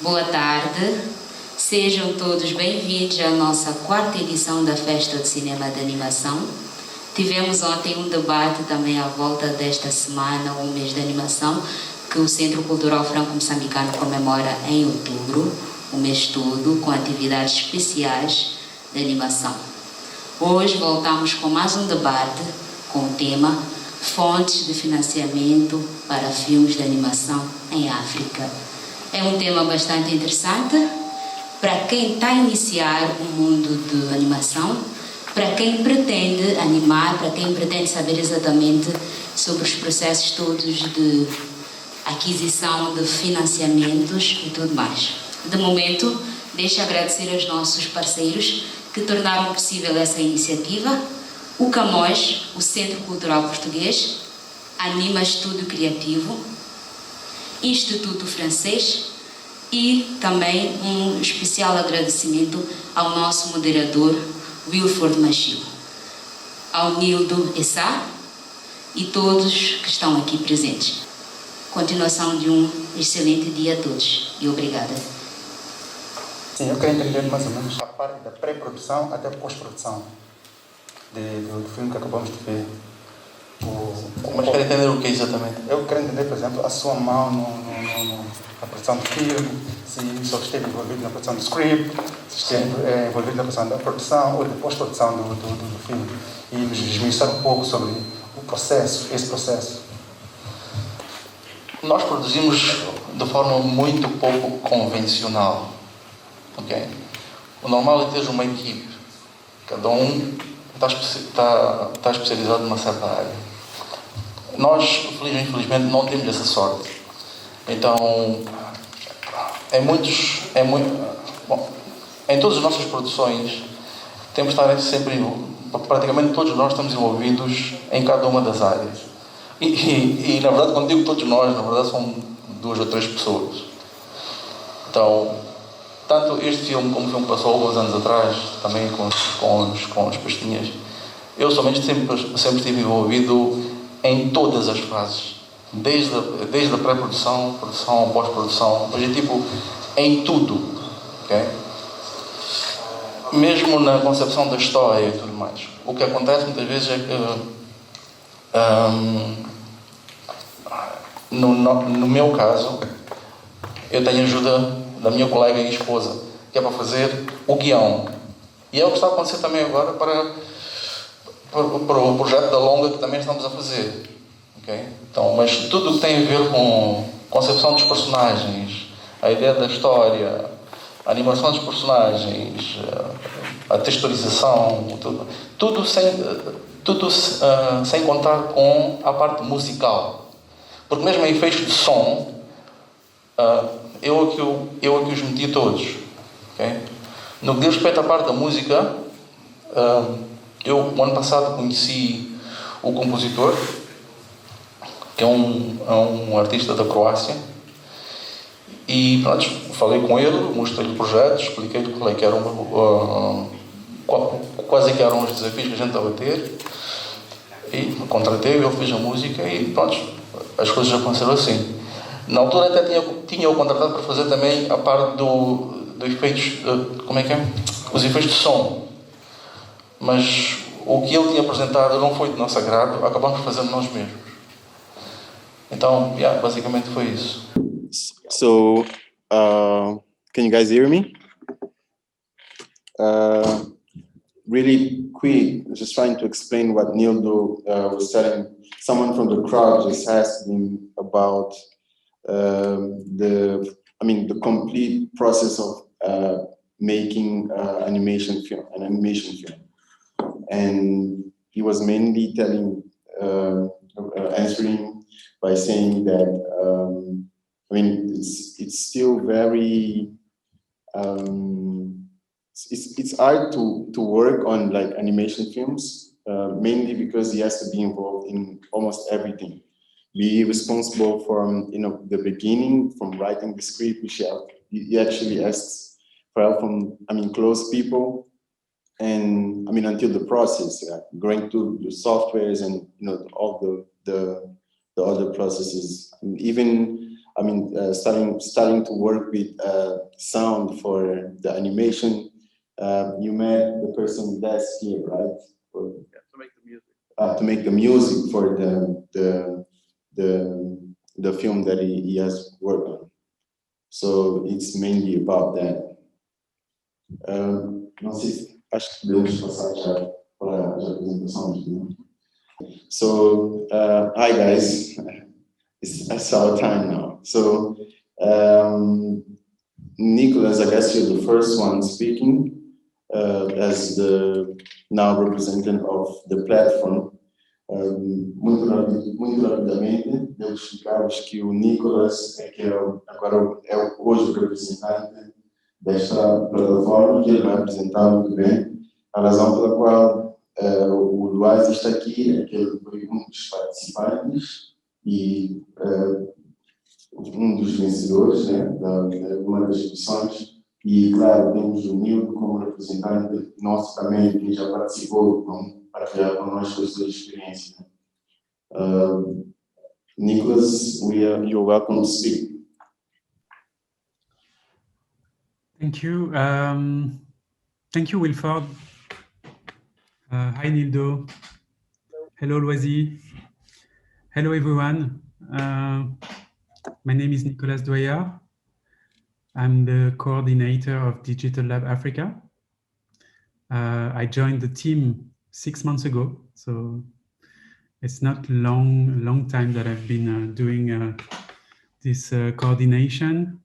Boa tarde, sejam todos bem-vindos à nossa quarta edição da Festa de Cinema de Animação. Tivemos ontem um debate também à volta desta semana, o mês de animação, que o Centro Cultural Franco-Moçambicano comemora em outubro, o mês todo, com atividades especiais de animação. Hoje voltamos com mais um debate com o tema Fontes de Financiamento para Filmes de Animação em África. É um tema bastante interessante para quem está a iniciar o mundo de animação, para quem pretende animar, para quem pretende saber exatamente sobre os processos todos de aquisição de financiamentos e tudo mais. De momento, deixo agradecer aos nossos parceiros que tornaram possível essa iniciativa: o Camões, o Centro Cultural Português, Anima Estúdio Criativo, Instituto Francês e também um especial agradecimento ao nosso moderador, Wilford Machili, ao Nildo Essá e todos que estão aqui presentes. Continuação de um excelente dia a todos e obrigada. Sim, eu quero entender mais ou menos a parte da pré-produção até a pós-produção do filme que acabamos de ver. Mas quero entender o que é exatamente? Eu quero entender, por exemplo, a sua mão na produção do filme, se só esteve envolvido na produção do script, se esteve envolvido na produção da produção ou da pós-produção do filme. E nos desmiuçar um pouco sobre o processo, esse processo. Nós produzimos de forma muito pouco convencional. Okay? O normal é ter uma equipe. Cada um está especializado numa certa área. Nós, feliz ou infelizmente, não temos essa sorte. Então, em todas as nossas produções, temos de estar sempre, praticamente todos nós estamos envolvidos em cada uma das áreas. E na verdade, quando digo todos nós, na verdade são 2 ou 3 pessoas. Então, tanto este filme como o filme que passou alguns anos atrás, também com as pastinhas, eu somente sempre estive envolvido em todas as fases, desde a pré-produção, produção, pós-produção, mas em tudo, okay? Mesmo na concepção da história e tudo mais. O que acontece muitas vezes é que no meu caso, eu tenho ajuda da minha colega e esposa, que é para fazer o guião. E é o que está a acontecer também agora para o projeto da longa que também estamos a fazer. Okay? Então, mas tudo o que tem a ver com a concepção dos personagens, a ideia da história, a animação dos personagens, a texturização, tudo sem contar com a parte musical. Porque mesmo em efeitos de som, eu aqui os meti todos. Okay? No que diz respeito à parte da música, eu, no ano passado, conheci o compositor, que é um artista da Croácia, e pronto, falei com ele, mostrei-lhe o projeto, expliquei-lhe quais eram os desafios que a gente estava a ter, e contratei, ele fez a música e pronto, as coisas aconteceram assim. Na altura até tinha o contratado para fazer também a parte do efeitos, os efeitos de som. Mas o que ele tinha apresentado não foi de nosso agrado, acabamos fazendo nós mesmos. Então, basicamente foi isso. So, can you guys hear me? Really quick, just trying to explain what Nildo was telling. Someone from the crowd just asked him about the complete process of making an animation film, and he was mainly answering by saying that it's still very it's hard to work on like animation films, mainly because he has to be involved in almost everything. Be responsible from the beginning, from writing the script, which he actually asks for help from close people, and until the process, going through the softwares and all the other processes. Even starting to work with sound for the animation. You met the person that's here, right? To make the music. To make the music for the film that he has worked on. So it's mainly about that. Não sei se acho que podemos passar já para as apresentações, né? So, hi guys, it's our time now. So, Nicolas, I guess you're the first one speaking as the now representative of the platform. Muito rapidamente, devo explicar-vos que o Nicolas agora é hoje o representante desta plataforma, que ele vai apresentar muito bem. A razão pela qual o Lwasi está aqui é que ele foi um dos participantes e um dos vencedores, né, de uma das edições. E, claro, temos o Nildo como representante nosso também, que já participou para partilhar connosco a sua experiência. Nicolas, you're welcome to speak. Thank you. Thank you, Wilford. Hi, Nildo. Hello, Lwasi. Hello, everyone. My name is Nicolas Doyard. I'm the coordinator of Digital Lab Africa. I joined the team 6 months ago, so it's not long time that I've been doing this coordination.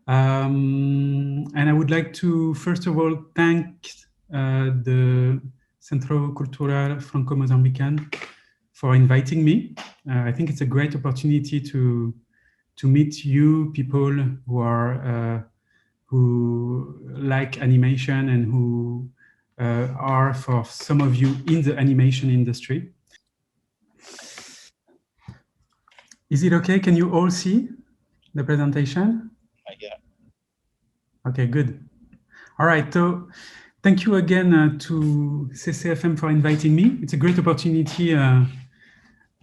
And I would like to, first of all, thank the Centro Cultural Franco-Guineense for inviting me. I think it's a great opportunity to meet you people who like animation and who are, for some of you, in the animation industry. Is it okay? Can you all see the presentation? Yeah. Okay, good. All right, so thank you again to CCFM for inviting me. It's a great opportunity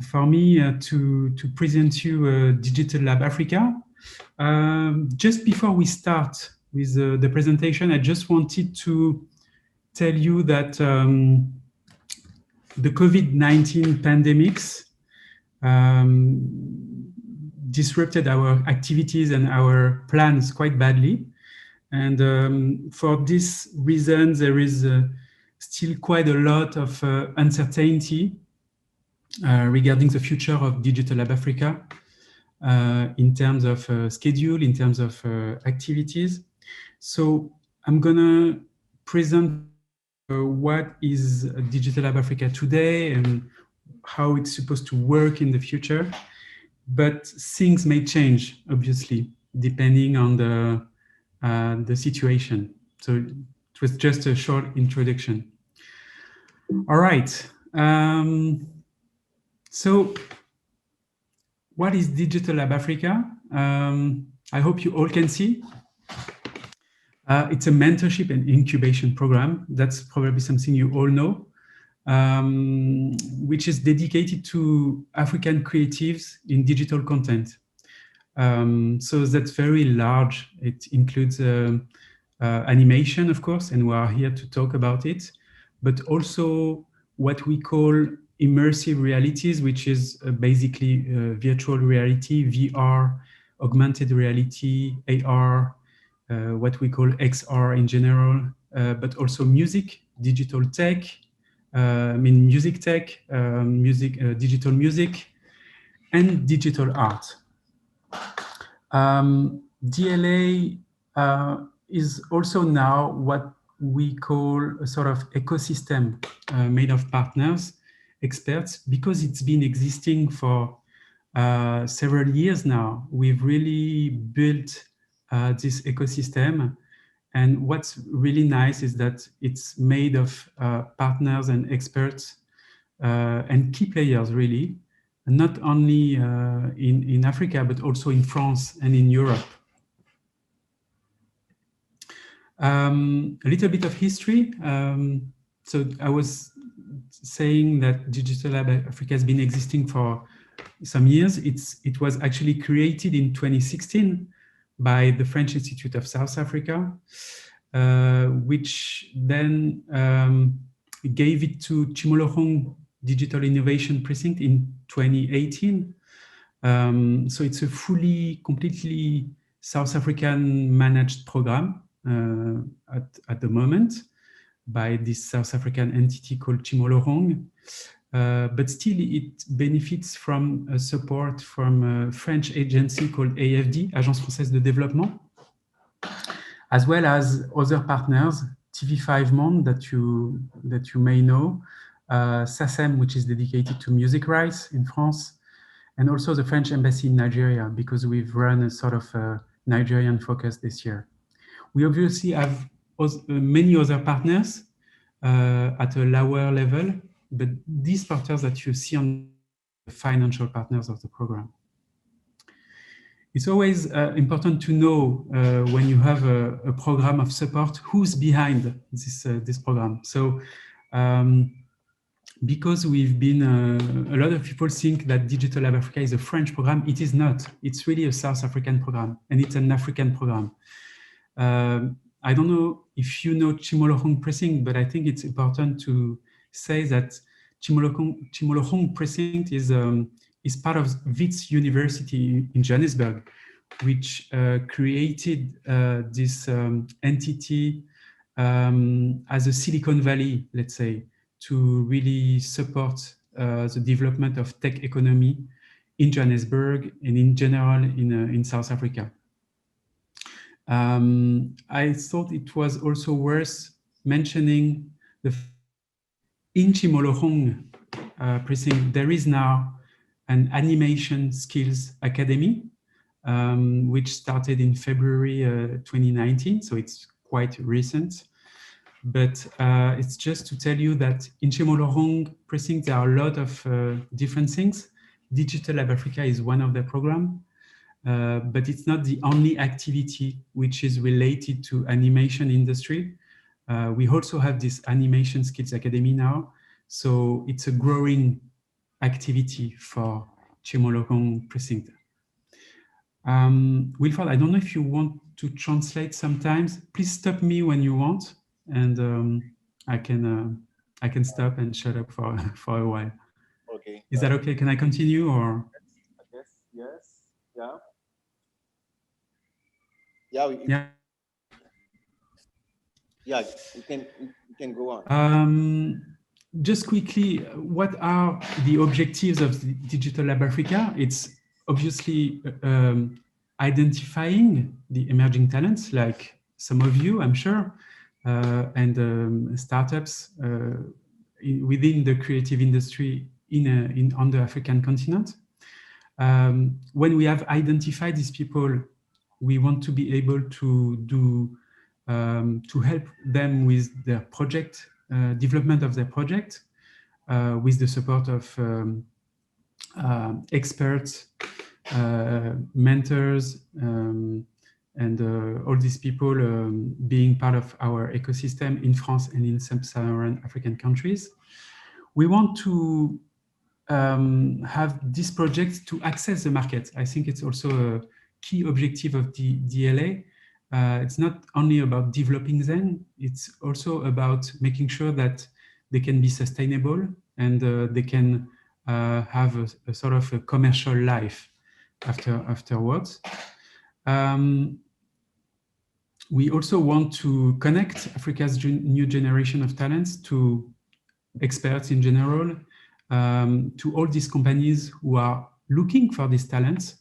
for me to present you Digital Lab Africa. Just before we start with the presentation, I just wanted to tell you that the COVID-19 pandemics disrupted our activities and our plans quite badly. And for this reason, there is still quite a lot of uncertainty regarding the future of Digital Lab Africa in terms of schedule, in terms of activities. So I'm gonna present what is Digital Lab Africa today and how it's supposed to work in the future. But things may change, obviously, depending on the situation. So it was just a short introduction. All right. So what is Digital Lab Africa? I hope you all can see. It's a mentorship and incubation program. That's probably something you all know, which is dedicated to African creatives in digital content. So that's very large. It includes animation, of course, and we are here to talk about it, but also what we call immersive realities, which is basically virtual reality, VR, augmented reality, AR, what we call XR in general, but also music, digital tech, music tech, digital music, and digital art. DLA is also now what we call a sort of ecosystem made of partners, experts, because it's been existing for several years now. We've really built this ecosystem. And what's really nice is that it's made of partners and experts and key players, really, not only in Africa, but also in France and in Europe. A little bit of history. So I was saying that Digital Lab Africa has been existing for some years. It was actually created in 2016 by the French Institute of South Africa, which then gave it to Chimolorong Digital Innovation Precinct in 2018. So it's a completely South African managed program at the moment by this South African entity called Chimolorong. But still it benefits from support from a French agency called AFD, Agence Française de Développement, as well as other partners, TV5 Monde that you may know, SACEM, which is dedicated to music rights in France, and also the French Embassy in Nigeria, because we've run a sort of Nigerian focus this year. We obviously have many other partners at a lower level, but these partners that you see on the financial partners of the program. It's always important to know when you have a program of support, who's behind this program. So because we've been, a lot of people think that Digital Lab Africa is a French program. It is not. It's really a South African program, and it's an African program. I don't know if you know Chimolorong Precinct, but I think it's important to say that Chimolorong Precinct is part of Wits University in Johannesburg, which created this entity as a Silicon Valley, let's say, to really support the development of tech economy in Johannesburg and in general in South Africa. I thought it was also worth mentioning in Chimolorong Precinct, there is now an animation skills academy, which started in February 2019, so it's quite recent. But it's just to tell you that in Chimolorong Precinct, there are a lot of different things. Digital Lab Africa is one of the programs, but it's not the only activity which is related to animation industry. We also have this Animation Skills Academy now, so it's a growing activity for Chimolorong Precinct. Wilford, I don't know if you want to translate sometimes. Please stop me when you want, and I can stop and shut up for a while. Okay. Is that okay? Can I continue or? Yes. Yeah. Yeah, you can go on. Just quickly, what are the objectives of the Digital Lab Africa? It's obviously identifying the emerging talents, like some of you, I'm sure, and startups within the creative industry on the African continent. When we have identified these people, we want to be able to help them with their project, development of their project, with the support of experts, mentors, and all these people being part of our ecosystem in France and in sub-Saharan African countries. We want to have this project to access the market. I think it's also a key objective of the DLA. It's not only about developing them, it's also about making sure that they can be sustainable and they can have a sort of a commercial life afterwards. We also want to connect Africa's new generation of talents to experts in general, to all these companies who are looking for these talents.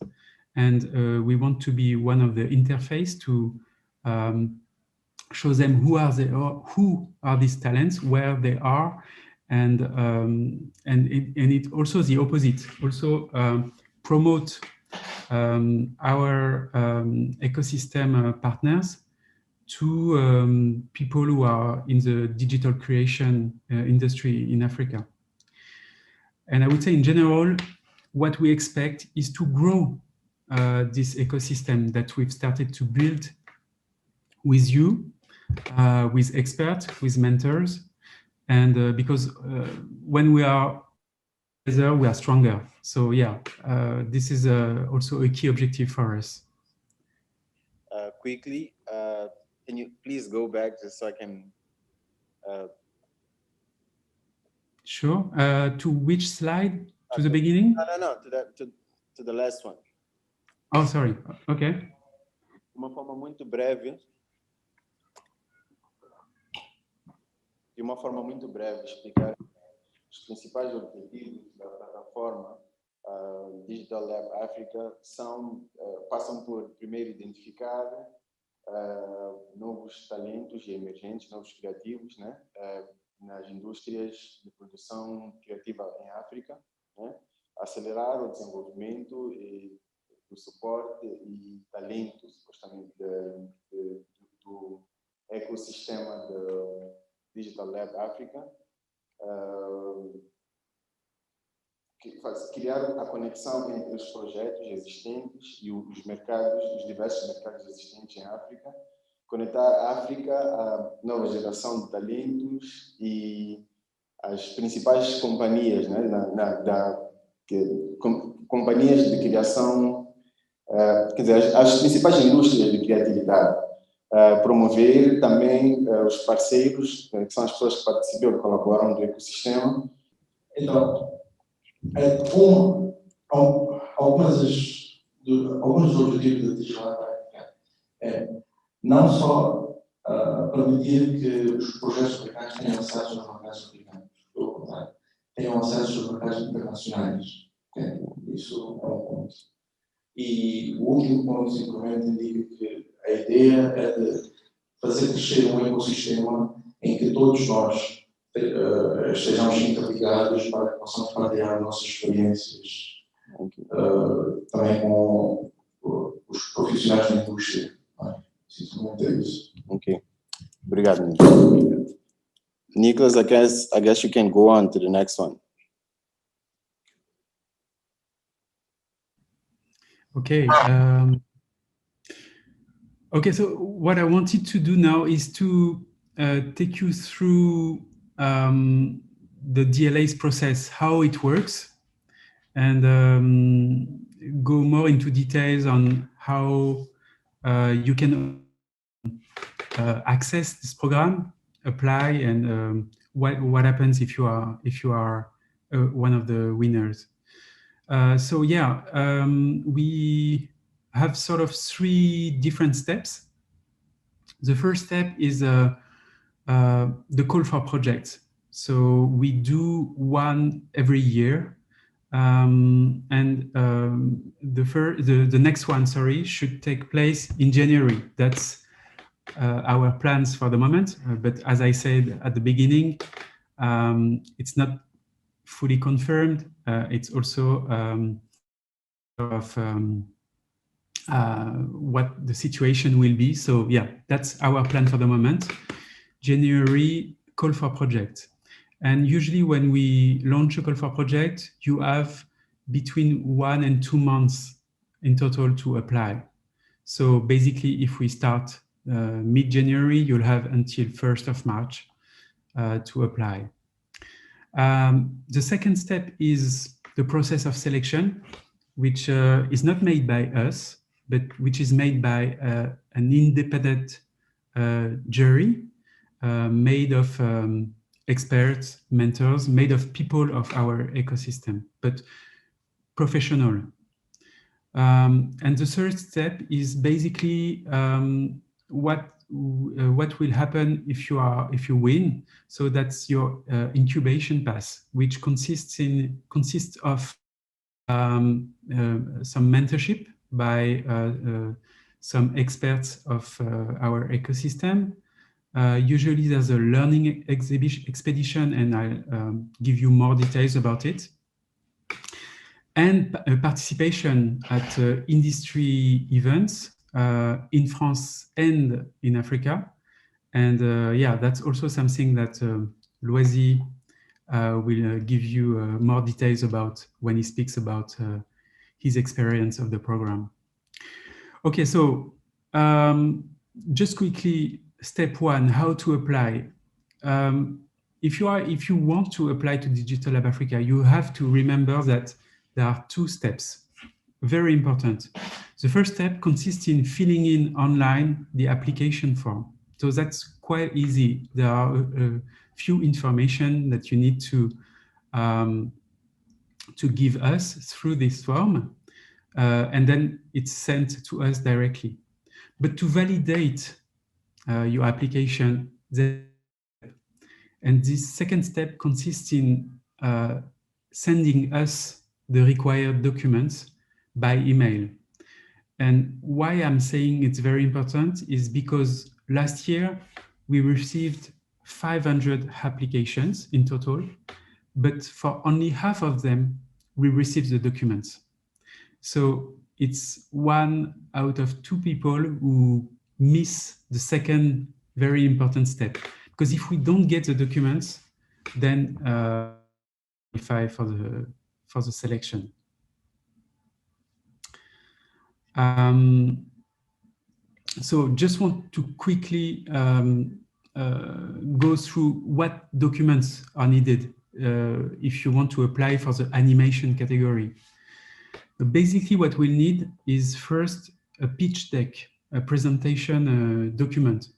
And we want to be one of the interface to show them who are these talents, where they are, and it also the opposite. Also promote our ecosystem partners to people who are in the digital creation industry in Africa. And I would say in general, what we expect is to grow this ecosystem that we've started to build with you, with experts, with mentors. And because when we are together we are stronger. So yeah, this is also a key objective for us. Quickly, can you please go back just so I can? Sure. To which slide? To the beginning? No. To the last one. Oh, sorry. Okay. De uma forma muito breve, explicar os principais objetivos da plataforma Digital Lab África passam por, primeiro, identificar novos talentos e emergentes, novos criativos, né, nas indústrias de produção criativa em África, né, acelerar o desenvolvimento do suporte e talento, supostamente, do ecossistema do Digital Lab África, criar a conexão entre os projetos existentes e os diversos mercados existentes em África, conectar a África à nova geração de talentos e as principais companhias, né, companhias de criação, quer dizer, as principais indústrias de criatividade, promover também os parceiros, que são as pessoas que participam e colaboram do ecossistema. Então, alguns dos objetivos da Digital África é não só permitir que os projetos africanos tenham acesso aos mercados africanos, pelo contrário, tenham acesso aos mercados internacionais. Okay? Isso é um ponto. E o último ponto, simplesmente, indica que a ideia é de fazer crescer um ecossistema em que todos nós estejamos interligados para que possamos partilhar nossas experiências também com os profissionais da indústria. Simplesmente é isso. Ok. Obrigado, Nicolas. I guess you can go on to the next one. Okay. Okay, so what I wanted to do now is to take you through the DLA's process, how it works, and go more into details on how you can access this program, apply, and what happens if you are one of the winners. So yeah, we have sort of 3 different steps. The first step is the call for projects. So we do one every year, and the next one, should take place in January. That's our plans for the moment. But as I said at the beginning, it's not fully confirmed. It's also what the situation will be. So yeah, that's our plan for the moment. January, call for project. And usually when we launch a call for project, you have between 1 and 2 months in total to apply. So basically, if we start mid-January, you'll have until 1st of March to apply. The second step is the process of selection, which is not made by us, but which is made by an independent jury made of experts, mentors, made of people of our ecosystem, but professional. And the third step is basically what will happen if you win. So that's your incubation pass, which consists of some mentorship by some experts of our ecosystem. Usually there's a learning expedition, and I'll give you more details about it. And participation at industry events in France and in Africa. And yeah, that's also something that Lwasi will give you more details about when he speaks about his experience of the program. Okay, so just quickly, step 1, how to apply. if you want to apply to Digital Lab Africa, you have to remember that there are 2 steps, very important. The first step consists in filling in online the application form. So that's quite easy. There are a few information that you need to give us through this form, and then it's sent to us directly. But to validate your application, and this second step consists in sending us the required documents by email. And why I'm saying it's very important is because last year we received 500 applications in total, but for only half of them, we received the documents. So it's 1 out of 2 people who miss the second very important step. Because if we don't get the documents, then qualify for the selection. So just want to quickly go through what documents are needed if you want to apply for the animation category. But basically what we'll need is first a pitch deck, a presentation document.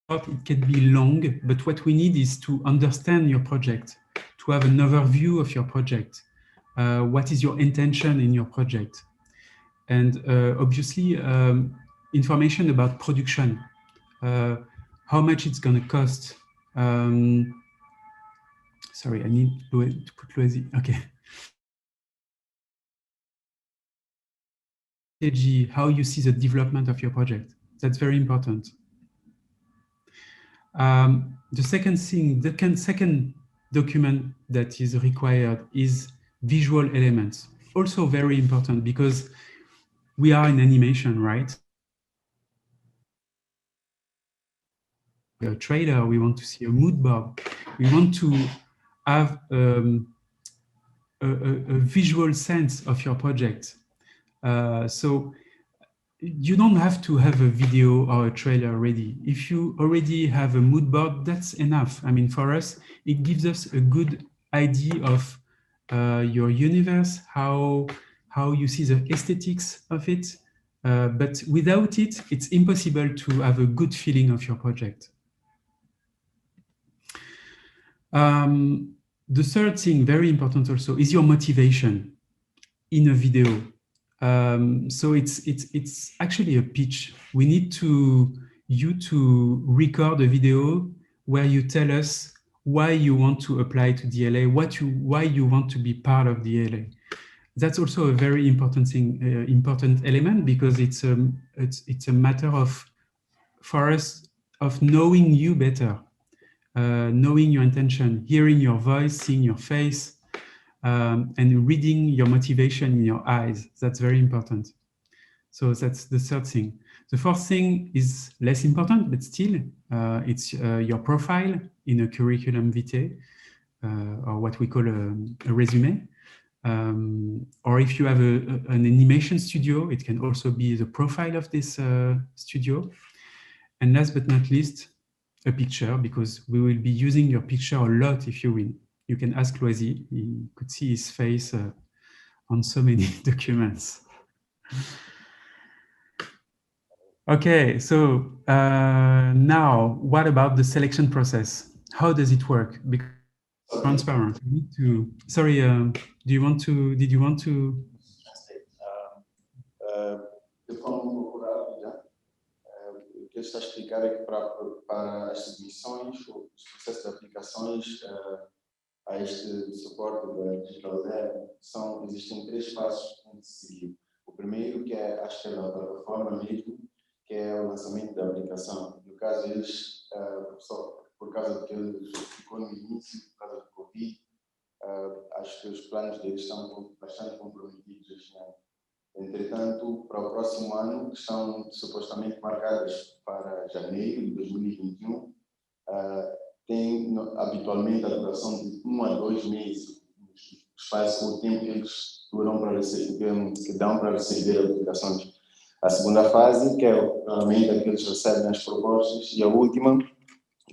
It can be long, but what we need is to understand your project, to have an overview of your project. What is your intention in your project? And obviously, information about production, how much it's going to cost. Sorry, I need to put Lwasi. Okay. How you see the development of your project. That's very important. The second thing, the second document that is required is visual elements. Also very important because we are in animation, right? A trailer, we want to see a mood board. We want to have a visual sense of your project. So you don't have to have a video or a trailer ready. If you already have a mood board, that's enough. I mean, for us, it gives us a good idea of your universe, how you see the aesthetics of it. But without it, it's impossible to have a good feeling of your project. The third thing, very important also, is your motivation in a video. So it's actually a pitch. We need you to record a video where you tell us why you want to apply to DLA, why you want to be part of DLA. That's also a very important thing, important element, because it's a matter of, for us, of knowing you better, knowing your intention, hearing your voice, seeing your face, and reading your motivation in your eyes. That's very important. So that's the third thing. The fourth thing is less important, but still, it's your profile in a curriculum vitae, or what we call a resume. Or if you have an animation studio, it can also be the profile of this studio. And last but not least, a picture, because we will be using your picture a lot if you win. You can ask Lwasi, he could see his face on so many documents. Okay, so now what about the selection process? How does it work? Because it's transparent. You need to, sorry, did you want to? O que ele está a explicar é que para as submissões, os processos de aplicações a este suporte da Digital Lab, existem 3 passos que tem que se seguir. O primeiro, que é a espera da plataforma mesmo, que é o lançamento da aplicação. No caso deles, por causa de que ele ficou no início, por causa do Covid, acho que os planos deles estão bastante comprometidos este ano. Entretanto, para o próximo ano, que estão supostamente marcadas para janeiro de 2021, tem habitualmente a duração de 1 a 2 meses, o tempo que eles duram para receber, que dão para receber aplicações. A segunda fase, que é realmente a que eles recebem as propostas, e a última,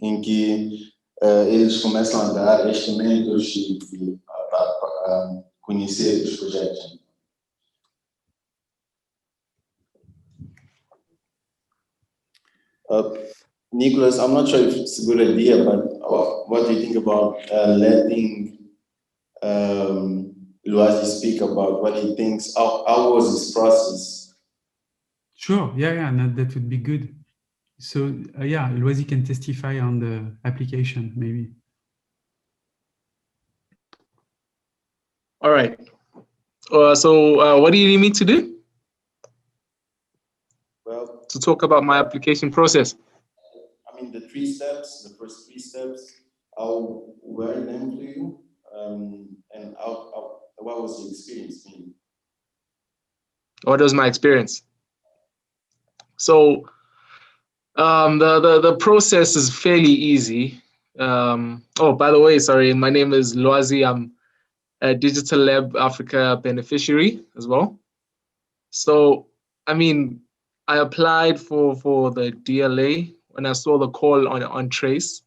em que eles começam a dar este mentorship para conhecer os projetos. Nicolas, I'm not sure if it's a good idea, but what do you think about letting Lwasi speak about what he thinks? How was his process? Sure, yeah, that would be good. So yeah, Lwasi can testify on the application, maybe. All right. So what do you need me to do? Well, to talk about my application process. I mean, the first three steps, how were them to you? And what was your experience been? What was my experience? So the process is fairly easy. Oh, by the way, sorry, my name is Lwasi. I'm a Digital Lab Africa beneficiary as well. So, I mean, I applied for the DLA when I saw the call on Trace.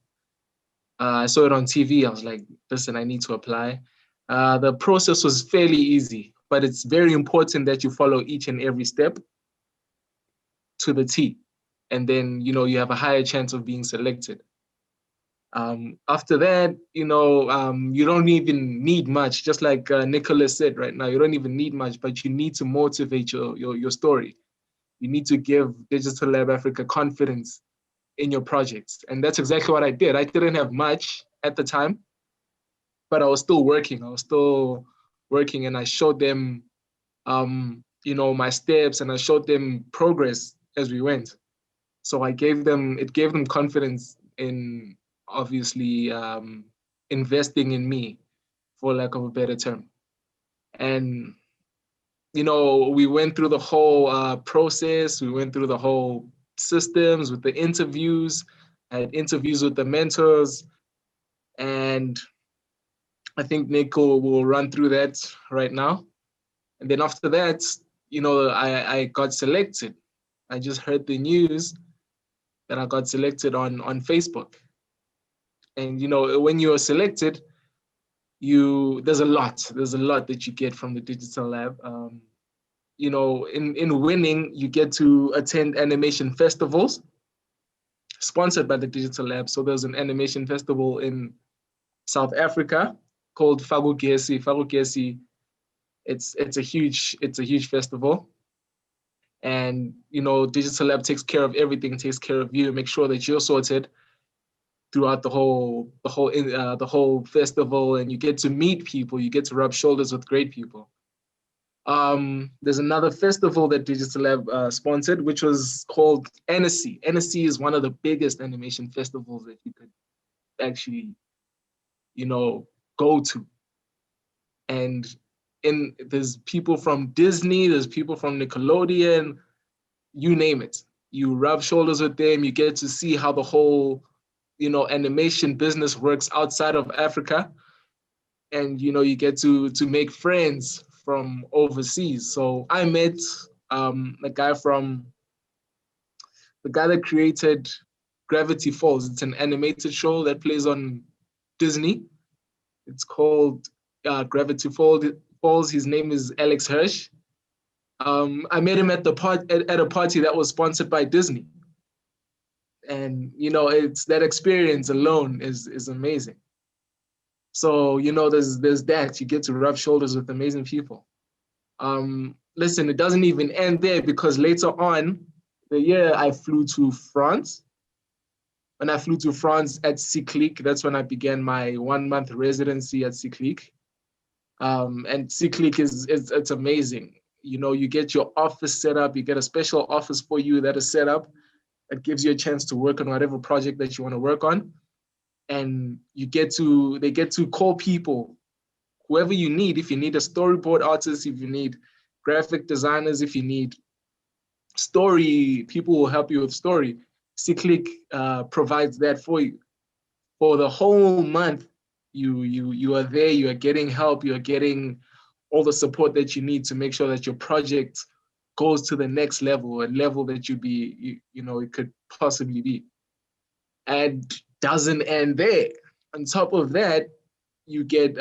I saw it on TV. I was like, listen, I need to apply. The process was fairly easy, but it's very important that you follow each and every step to the T. And then, you have a higher chance of being selected. After that, you don't even need much, just like Nicolas said right now, you don't even need much, but you need to motivate your story. You need to give Digital Lab Africa confidence in your projects. And that's exactly what I did. I didn't have much at the time, but I was still working. And I showed them, my steps, and I showed them progress as we went. So it gave them confidence in obviously investing in me, for lack of a better term. And, we went through the whole process. We went through the whole systems with the interviews. I had interviews with the mentors. And I think Nico will run through that right now. And then after that, I got selected. I just heard the news that I got selected on Facebook. And, when you are selected, there's a lot that you get from the Digital Lab. In winning, you get to attend animation festivals sponsored by the Digital Lab. So there's an animation festival in South Africa called Fagugesi. It's a huge festival. And, Digital Lab takes care of everything, takes care of you, make sure that you're sorted throughout the whole festival, and you get to meet people, you get to rub shoulders with great people. There's another festival that Digital Lab sponsored, which was called NSC. NSC is one of the biggest animation festivals that you could actually, go to. And there's people from Disney, there's people from Nickelodeon, you name it. You rub shoulders with them, you get to see how the whole animation business works outside of Africa. And, you get to make friends from overseas. So I met the guy that created Gravity Falls. It's an animated show that plays on Disney. It's called Gravity Falls. His name is Alex Hirsch. I met him at a party that was sponsored by Disney. And, it's that experience alone is amazing. So, there's that. You get to rub shoulders with amazing people. Listen, it doesn't even end there, because later on the year I flew to France. When I flew to France at Cyclic, that's when I began my 1-month residency at Cyclic. And Cyclic it's amazing. You get your office set up, you get a special office for you that is set up that gives you a chance to work on whatever project that you want to work on. And they get to call people, whoever you need. If you need a storyboard artist, if you need graphic designers, if you need story, people will help you with story. Cyclic provides that for you. For the whole month, you are there, you are getting help, you are getting all the support that you need to make sure that your project goes to the next level, a level that it could possibly be. And doesn't end there. On top of that, you get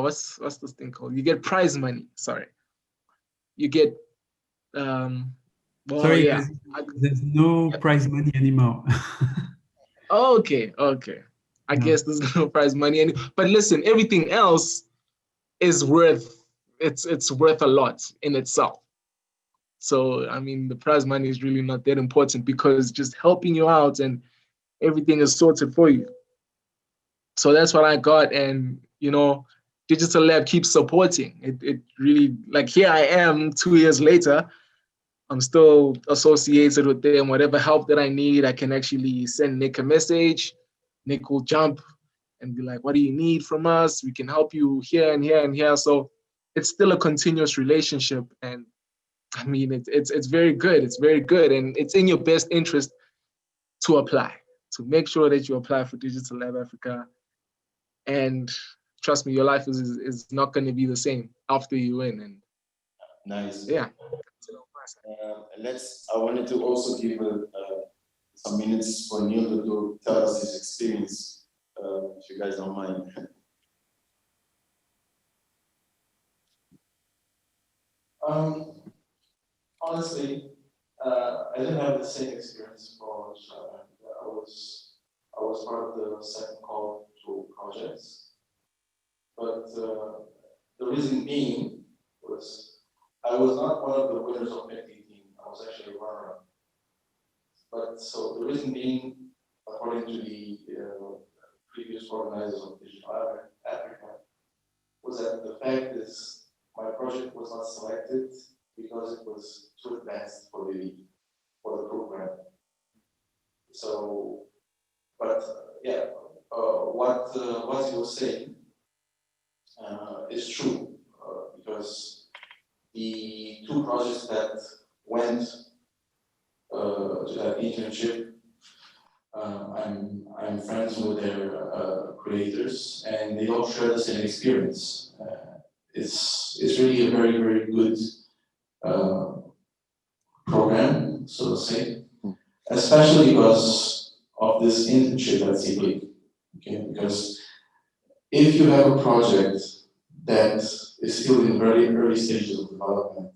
what's this thing called? You get prize money. Sorry, you get well, sorry, yeah. there's no prize money anymore. Okay. I guess there's no prize money but listen, everything else is worth it's worth a lot in itself. So I mean, the prize money is really not that important because just helping you out and everything is sorted for you. So that's what I got, and you know, Digital Lab keeps supporting. It really, like, here I am 2 years later, I'm still associated with them. Whatever help that I need, I can actually send Nick a message. Nick will jump and be like, what do you need from us? We can help you here and here and here. So it's still a continuous relationship. And I mean, it's very good. It's very good. And it's in your best interest to apply, to make sure that you apply for Digital Lab Africa. And trust me, your life is not going to be the same after you win. And nice. Yeah. I wanted to also give some minutes for Nildo to tell us his experience, if you guys don't mind. Honestly, I didn't have the same experience for I was part of the second call to projects, but the reason being was I was not one of the winners of my team. I was actually a runner-up. But so the reason being, according to the previous organizers of Digital Africa, was that the fact is my project was not selected because it was too advanced for the program. So, but yeah, what he was saying is true because the two projects that went to that internship, I'm friends with their creators, and they all share the same experience. It's really a very, very good program, so to say, especially because of this internship at CP. Okay, because if you have a project that is still in very early stages of development,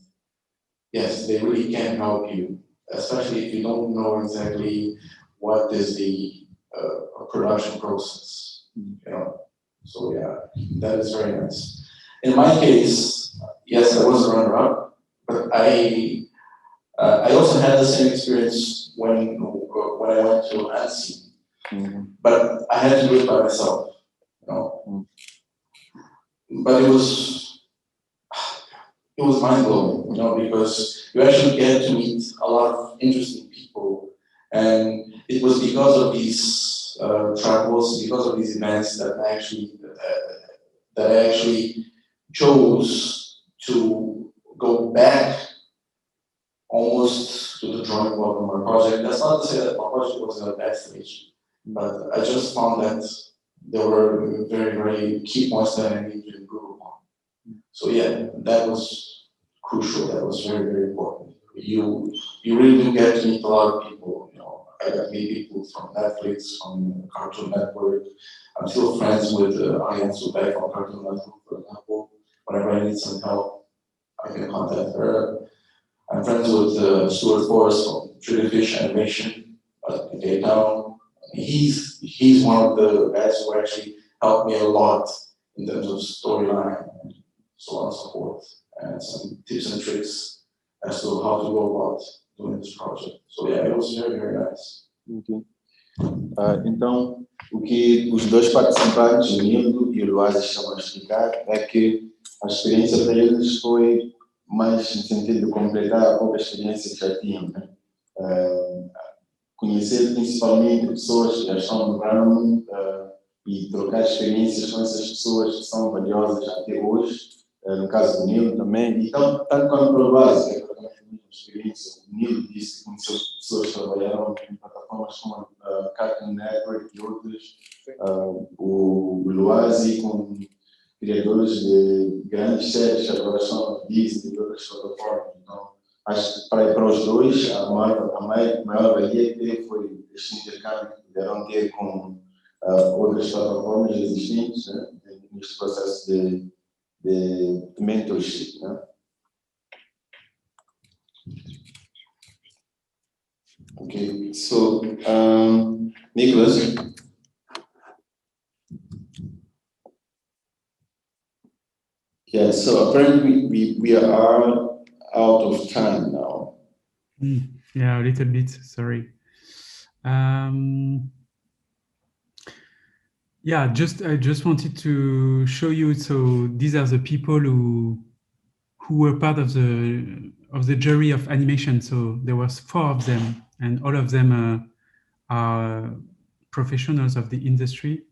yes, they really can help you, especially if you don't know exactly what is the production process, you know. So yeah, that is very nice. In my case, yes, I was a runner-up, but I also had the same experience when I went to ANSI, but I had to do it by myself, you know. But it was mind-blowing, you know, because you actually get to meet a lot of interesting people, and it was because of these travels, because of these events that I actually chose to go back almost to the drawing board of my project. That's not to say that my project was in a bad stage, but I just found that there were very, very key points that I needed to improve upon. So yeah, that was crucial. That was very, very important. You really do get to meet a lot of people. You know, I got to meet people from Netflix, from Cartoon Network. I'm still friends with Ariane Subek from Cartoon Network, for example. Whenever I need some help, I can contact her. I'm friends with Stuart Forrest from Triggerfish Animation in Cape Town. He's one of the guys who actually helped me a lot in terms of storyline and so on and so forth, and some tips and tricks as to how to go about doing this project. So yeah, it was very, very nice. Okay. Então, o que os dois participantes, o Nildo e o Lwasi, estavam a explicar é que a experiência para eles foi mais no sentido de completar a própria experiência que já tinham, né? Conhecer principalmente pessoas que já estão no ramo e trocar experiências com essas pessoas que são valiosas até hoje, no caso do Nildo também. Então, tanto quanto para o Lwasi, que é também muita experiência, o Nildo disse que conheceu pessoas que trabalharam em plataformas como a Cartoon Network e outras, o Lwasi com criadores de grandes séries que agora são Disney e outras plataformas. Então, acho que para os dois, a maior valia que teve foi este intercâmbio que puderam ter com outras plataformas existentes, né, neste processo de mentorship. Né? Okay, so Nicolas. Yeah, so apparently we are out of time now. Yeah, a little bit, sorry. Yeah, I just wanted to show you, so these are the people who were part of the jury of animation. So there was 4 of them, and all of them are professionals of the industry.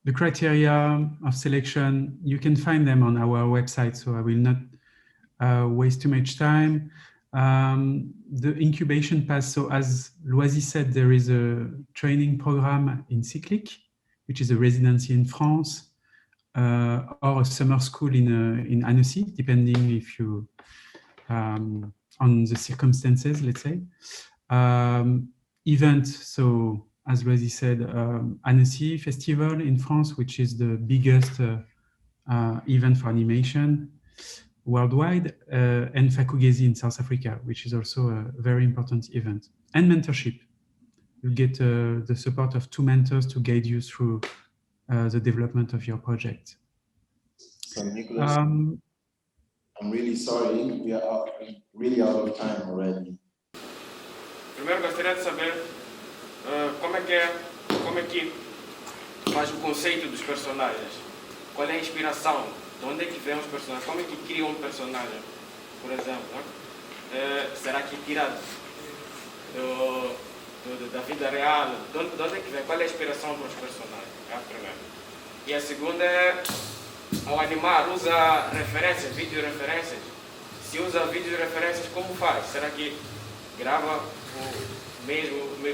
The criteria of selection, you can find them on our website, so I will not waste too much time. The Incubation Pass, so as Lwasi said, there is a training program in Cyclic, which is a residency in France, or a summer school in Annecy, depending if you, on the circumstances, let's say. Event, so as Lwasi said, Annecy Festival in France, which is the biggest event for animation worldwide, and Fakugezi in South Africa, which is also a very important event. And mentorship. You get the support of 2 mentors to guide you through the development of your project. So Nicolas, I'm really sorry, we are really out of time already. Primeiro gostaria de saber como é que faz o conceito dos personagens. Qual é a inspiração? De onde é que vem os personagens? Como é que cria um personagem, por exemplo? Né? Será que tira da vida real? De onde é que vem? Qual é a inspiração para os personagens? É a primeira. E a segunda é, ao animar, usa referências, vídeo referências? Se usa vídeo referências, como faz? Será que grava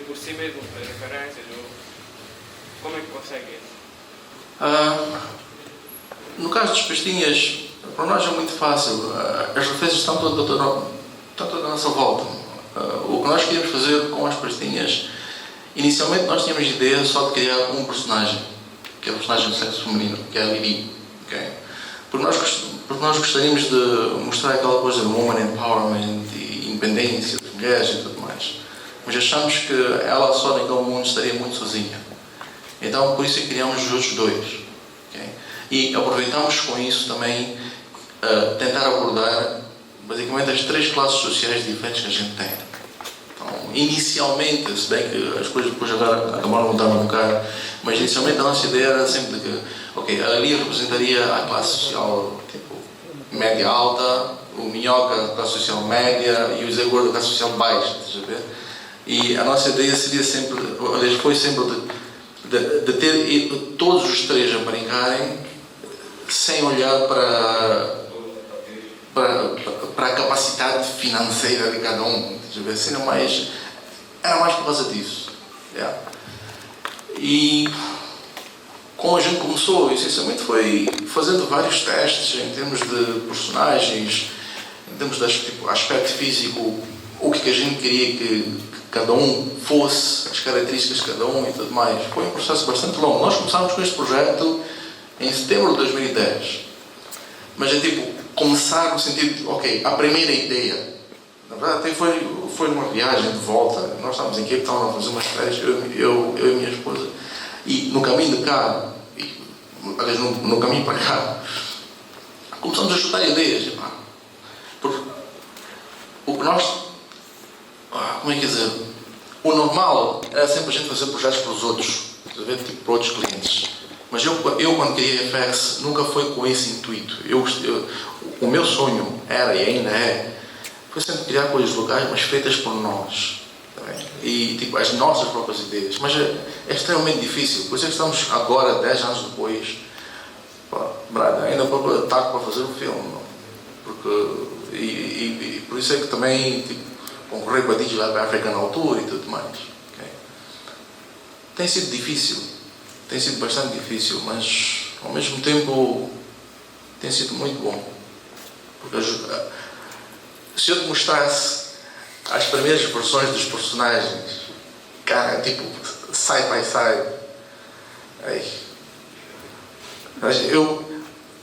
por si mesmo as referências? Ou como é que consegue isso? No caso dos pastinhas, para nós é muito fácil. As referências estão todas à nossa volta. O que nós queríamos fazer com as pastinhas, inicialmente nós tínhamos a ideia só de criar um personagem, que é o personagem do sexo feminino, que é a Lili. Okay? Porque nós gostaríamos de mostrar aquela coisa de woman empowerment e independência das mulheres e tudo mais. Mas achamos que ela só naquele mundo estaria muito sozinha. Então, por isso é que criamos os outros 2. E aproveitamos com isso também tentar abordar basicamente as 3 classes sociais diferentes que a gente tem. Então, inicialmente, se bem que as coisas depois agora acabaram de mudar um bocado, mas inicialmente a nossa ideia era sempre de que, ok, ali representaria a classe social tipo média alta, o minhoca a classe social média e o Zé Gordo a classe social baixa, estás a ver? E a nossa ideia seria sempre, aliás, foi sempre de ter todos os 3 a brincarem sem olhar para a capacidade financeira de cada um. Assim, era mais por causa disso. Yeah. E como a gente começou, essencialmente foi fazendo vários testes em termos de personagens, em termos de aspecto físico, o que a gente queria que cada um fosse, as características de cada um e tudo mais. Foi um processo bastante longo. Nós começámos com este projeto em setembro de 2010. Mas é começar no sentido de, ok, a primeira ideia. Na verdade, até foi numa viagem de volta. Nós estávamos em Cape Town a fazer umas férias, eu e minha esposa. E no caminho de cá, aliás, no caminho para cá, começamos a chutar ideias. Porque o que nós, como é que dizer, o normal era sempre a gente fazer projetos para os outros, para outros clientes. Mas eu quando criei a FX, nunca foi com esse intuito. O meu sonho era, e ainda é, foi sempre criar coisas locais, mas feitas por nós. E as nossas próprias ideias. Mas é extremamente difícil. Por isso é que estamos agora, 10 anos depois, ainda para fazer o filme. Porque, e por isso é que também concorrer com a Digital África na altura e tudo mais. Okay? Tem sido difícil. Tem sido bastante difícil, mas ao mesmo tempo tem sido muito bom. Se eu te mostrasse as primeiras versões dos personagens, cara, tipo, side by side,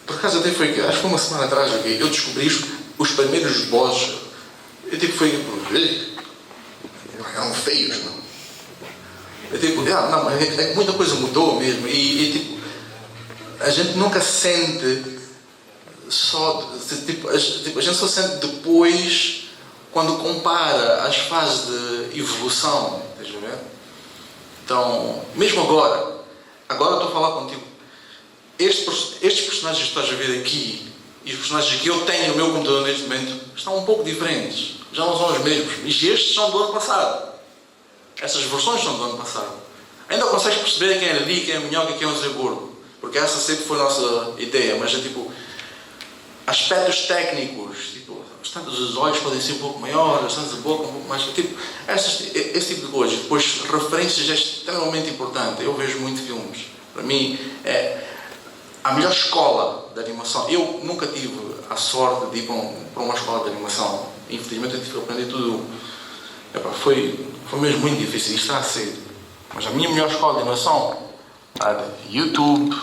por acaso até foi, acho que foi uma semana atrás, eu descobri os primeiros bosses. Eu tipo, eram feios, não? Eu tipo, não, muita coisa mudou mesmo. E tipo, a gente nunca sente só, tipo, a gente só sente depois quando compara as fases de evolução, estás a ver? Então, mesmo agora estou a falar contigo. Estes personagens que estás a ver aqui e os personagens que eu tenho no meu computador neste momento estão um pouco diferentes, já não são os mesmos. E estes são do ano passado. Essas versões são do ano passado. Ainda consegues perceber quem é ali, quem é minhoca, quem é um Zé Gordo, porque essa sempre foi a nossa ideia. Mas é tipo, aspectos técnicos, tipo, os olhos podem ser um pouco maiores, a boca um pouco mais, tipo, esse tipo de coisas. Depois, referências é extremamente importante. Eu vejo muito filmes. Para mim, é a melhor escola de animação. Eu nunca tive a sorte de ir para uma escola de animação. Infelizmente, eu tive que aprender tudo. Foi mesmo muito difícil. Isto está a ser. Mas a minha melhor escola de animação era YouTube,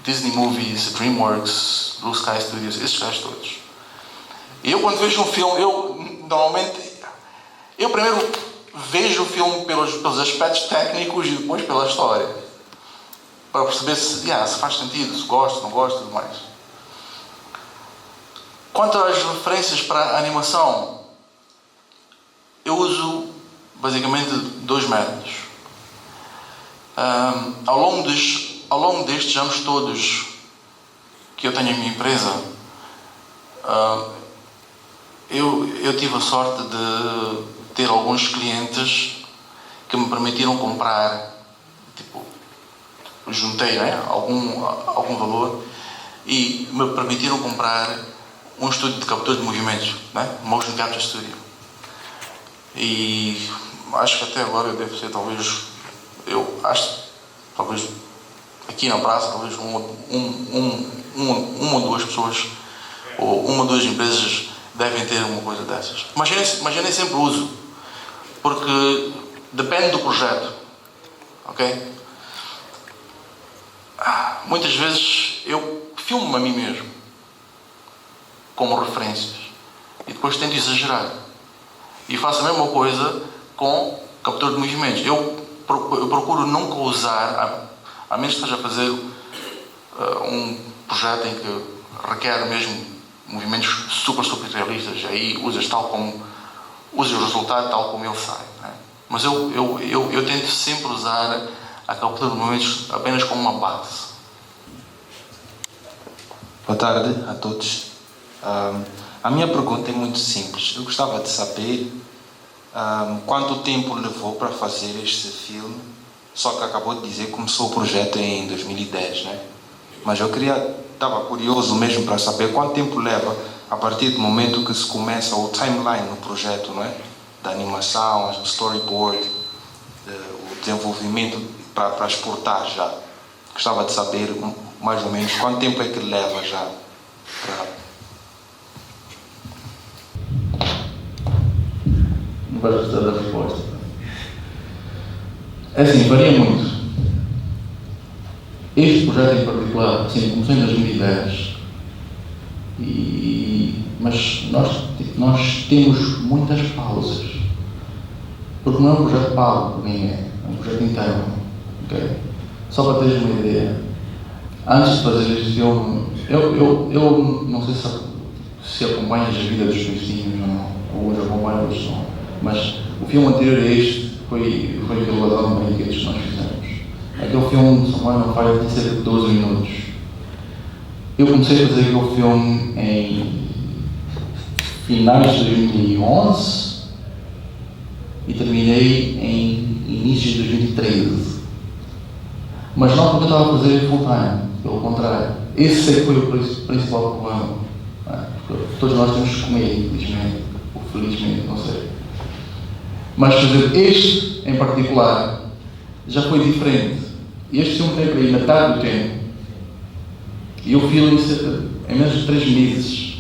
Disney Movies, DreamWorks, Blue Sky Studios, esses gajos todos. E eu, quando vejo um filme, eu primeiro vejo o filme pelos aspectos técnicos e depois pela história, para perceber se faz sentido, se gosto, não gosto e tudo mais. Quanto às referências para a animação, eu uso basicamente 2 métodos. Ao longo destes anos todos que eu tenho a minha empresa, eu tive a sorte de ter alguns clientes que me permitiram comprar, tipo, juntei algum valor e me permitiram comprar um estúdio de captura de movimentos, Motion Capture Studio. E acho que até agora eu devo ser talvez aqui na praça, talvez uma ou duas pessoas ou uma ou duas empresas devem ter uma coisa dessas. Mas eu nem sempre uso, porque depende do projeto, ok? Muitas vezes eu filmo a mim mesmo como referências e depois tento exagerar e faço a mesma coisa com captura de movimentos. Eu procuro nunca usar, a menos que esteja a fazer um projeto em que requer mesmo movimentos super realistas, aí usas o resultado tal como ele sai, Mas eu tento sempre usar a captura de movimentos apenas como uma base. Boa tarde a todos. A minha pergunta é muito simples. Eu gostava de saber quanto tempo levou para fazer este filme, só que acabou de dizer que começou o projeto em 2010, Mas eu estava curioso mesmo para saber quanto tempo leva a partir do momento que se começa o timeline no projeto, Da animação, o storyboard, o desenvolvimento para exportar já. Gostava de saber mais ou menos quanto tempo é que leva já para... Não vais gostar da resposta. É assim, varia muito. Este projeto em particular, começou em 2010, mas nós temos muitas pausas, porque não é um projeto pago, nem é um projeto interno, ok? Só para teres uma ideia, antes de fazer este filme, eu não sei se acompanhas a vida dos meus filhos ou não, ou hoje acompanho eles não, mas o filme anterior a este foi aquele ladrão de brinquedos que nós fizemos. Aquele filme, se não falha, tem cerca de 12 minutos. Eu comecei a fazer aquele filme em finais de 2011 e terminei em início de 2013. Mas não porque eu estava a fazer full time, pelo contrário. Esse é que foi o principal problema. Porque todos nós temos que comer, infelizmente, ou felizmente, não sei. Mas, por exemplo, este em particular já foi diferente. Este filme tem para ir metade do tempo. E eu filmo em menos de 3 meses.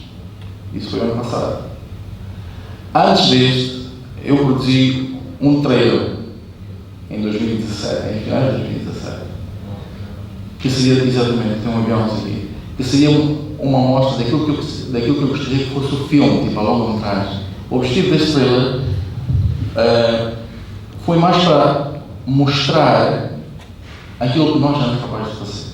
Isso foi ano passado. Antes deste, eu produzi um trailer em 2017, em finais de 2017, que seria exatamente, tem um avião aqui, que seria uma amostra daquilo que eu gostaria que fosse o filme, tipo a longa-metragem. O objetivo deste trailer foi mais para mostrar aquilo que nós somos capazes de fazer,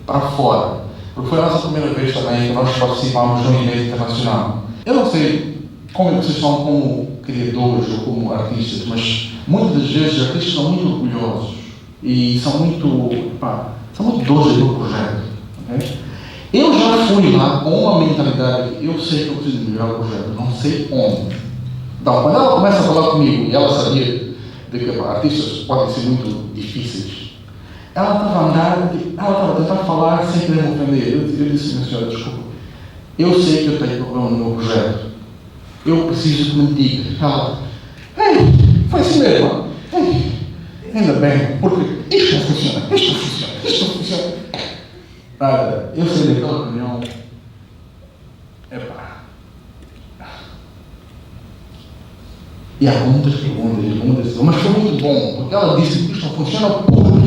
para fora. Porque foi a nossa primeira vez também que nós participámos de um evento internacional. Eu não sei como vocês são como criadores ou como artistas, mas muitas das vezes os artistas são muito orgulhosos e são muito doces do projeto. Okay? Eu já fui lá com uma mentalidade que eu sei que eu preciso melhorar o projeto, não sei onde. Então, quando ela começa a falar comigo e ela sabia de que artistas podem ser muito difíceis, ela estava a tentar falar sem querer me ofender. Eu disse, minha senhora, desculpa, eu sei que eu tenho problema no meu projeto, eu preciso que me diga. Ela, foi assim mesmo, ainda bem, porque isto não funciona. Nada, eu saí daquela reunião, e há muitas perguntas, mas foi muito bom, porque ela disse que isto não funciona porque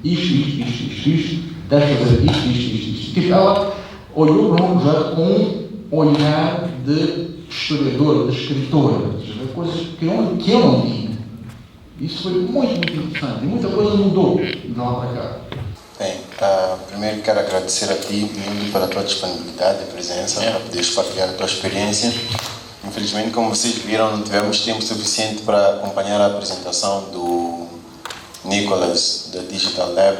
isto, deve fazer isto. Tipo, ela olhou para um projeto com um olhar de historiadora, de escritora, coisas que eu não tinha. Isso foi muito interessante e muita coisa mudou de lá para cá. Bem, primeiro quero agradecer a ti, Nildo, pela tua disponibilidade e presença, para poderes partilhar a tua experiência. Infelizmente, como vocês viram, não tivemos tempo suficiente para acompanhar a apresentação do Nicolas, da Digital Lab.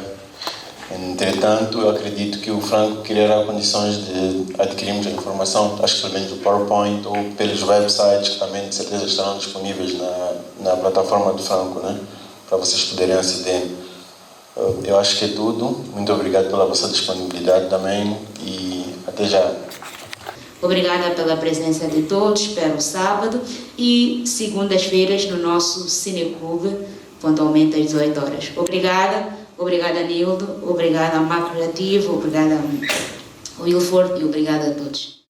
Entretanto, eu acredito que o Franco criará condições de adquirirmos a informação, acho que pelo menos do PowerPoint ou pelos websites que também de certeza estarão disponíveis na plataforma do Franco, né? Para vocês poderem aceder. Eu acho que é tudo. Muito obrigado pela vossa disponibilidade também e até já. Obrigada pela presença de todos. Espero sábado e segundas-feiras no nosso Cineclube, pontualmente às 18 horas. Obrigada Nildo, obrigada ao Macro Criativo, obrigada ao Wilford e obrigada a todos.